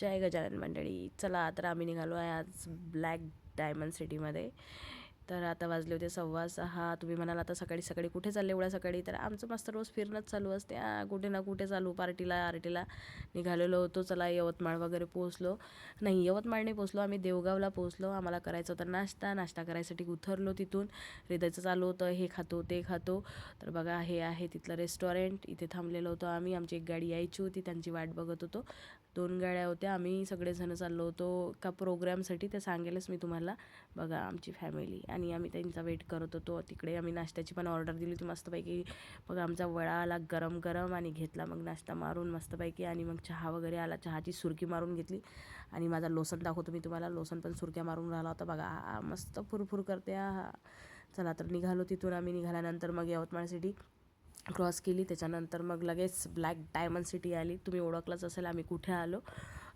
जय गजानन मंडळी. चला तर आम्ही निघालो आहे आज ब्लॅक डायमंड सिटीमध्ये. तर आता वाजले होते 6:15. तुम्ही म्हणाल आता सकाळी सकाळी कुठे चालले एवढ्या सकाळी? तर आमचं मस्त रोज फिरणंच चालू असते, कुठे ना कुठे चालू, पार्टीला आर्टीला निघालेलो होतो. चला यवतमाळ वगैरे पोहोचलो, नाही यवतमाळ नाही पोहोचलो, आम्ही देवगावला पोहोचलो. आम्हाला करायचं होतं नाश्ता करायसाठी उतरलो तिथून. हृदयचं चालू होतं हे खातो ते खातो. तर बघा हे आहे तिथलं रेस्टॉरंट, इथे थांबलेलो होतो आम्ही. आमची एक गाडी यायची होती, त्यांची वाट बघत होतो. 2 गाड्या होत्या, आम्ही सगळेजण चाललो होतो का प्रोग्रामसाठी, ते सांगेलच मी तुम्हाला. बघा आमची फॅमिली आणि आम्ही त्यांचा वेट करत होतो. तिकडे आम्ही नाश्त्याची पण ऑर्डर दिली होती मस्तपैकी. बघा आमचा वडा आला गरम गरम आणि घेतला मग नाश्ता मारून मस्तपैकी. आणि मग चहा वगैरे आला, चहाची सुरकी मारून घेतली. आणि माझा लोसन दाखवतो मी तुम्हाला, लोसन पण सुरक्या मारून राहिला होता. बघा मस्त फुरफुर करते. चला तर निघालो तिथून आम्ही. निघाल्यानंतर मग यवतमाळ सिटी क्रॉस केली, त्याच्यानंतर मग लगेच ब्लॅक डायमंड सिटी आली. तुम्ही ओळखलंच असेल आम्ही कुठे आलो.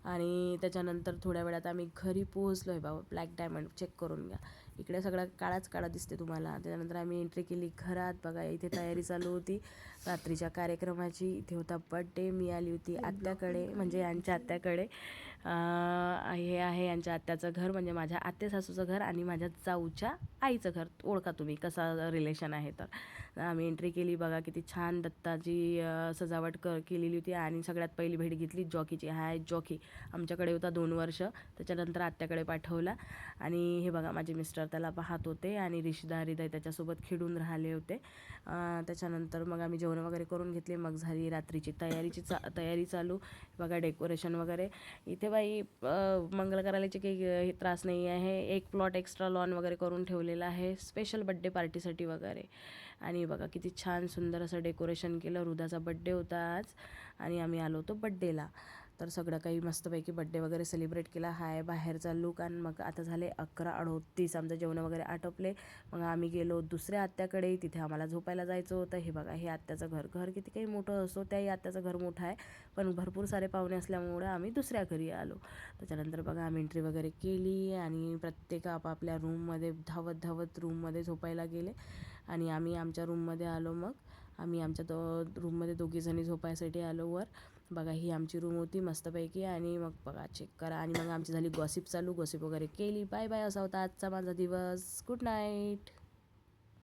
आणि त्याच्यानंतर थोड्या वेळात आम्ही घरी पोहोचलो आहे. बाबा ब्लॅक डायमंड चेक करून घ्या, इकडे सगळा काळाच काळा दिसते तुम्हाला. त्याच्यानंतर आम्ही एंट्री केली घरात. बघा इथे तयारी चालू होती रात्रीच्या कार्यक्रमाची. इथे होता बड्डे. मी आली होती आत्याकडे, म्हणजे यांच्या आत्याकडे. हे आहे यांच्या आत्याचं घर, म्हणजे माझ्या आत्या सासूचं घर आणि माझ्या जाऊच्या आईचं घर. ओळखा तुम्ही कसा रिलेशन आहे. तर आम्ही एंट्री केली. बघा किती छान दत्ताची सजावट केलेली होती. आणि सगळ्यात पहिली भेट घेतली जॉकीची. हा जॉकी आमच्याकडे होता 2 वर्ष, त्याच्यानंतर आत्याकडे पाठवला. आणि हे बघा माझे मिस्टर त्याला पाहत होते आणि हृदय त्याच्यासोबत खेळून राहिले होते. त्याच्यानंतर मग आम्ही जेवण वगैरे करून घेतले. मग झाली रात्रीची तयारी चालू. बघा डेकोरेशन वगैरे इथे बाई मंगल कार्यालयाचे काही त्रास नाही आहे. एक प्लॉट एक्स्ट्रा लॉन वगैरे करून ठेवलेला आहे स्पेशल बड्डे पार्टीसाठी वगैरे. आणि बघा किती छान सुंदर असं डेकोरेशन केलं. हृदाचा बड्डे होता आज आणि आम्ही आलो होतो बड्डेला. तर सगळं काही मस्तपैकी बड्डे वगैरे सेलिब्रेट केला. हाय बाहेरचा लूक. आणि मग आता झाले 11:38, आमचं जेवण वगैरे आटोपले. मग आम्ही गेलो दुसऱ्या आत्याकडे, तिथे आम्हाला झोपायला जायचं होतं. हे बघा हे आत्याचं घर किती काही मोठं असो, त्याही आत्याचं घर मोठं आहे, पण भरपूर सारे पाहुणे असल्यामुळे आम्ही दुसऱ्या घरी आलो. त्याच्यानंतर बघा आम्ही एंट्री वगैरे केली आणि प्रत्येक आपापल्या रूममध्ये धावत रूममध्ये झोपायला गेले. आणि आम्ही आमच्या रूममध्ये आलो. मग आम्ही आमच्या रूममध्ये दोघीजणी झोपायसाठी आलो वर. बघा ही आमची रूम होती मस्तपैकी. आणि मग बघा चेक करा. आणि मग आमची झाली गॉसिप चालू, गॉसिप वगैरे केली. Bye bye. असा होता आजचा माझा दिवस. Good night.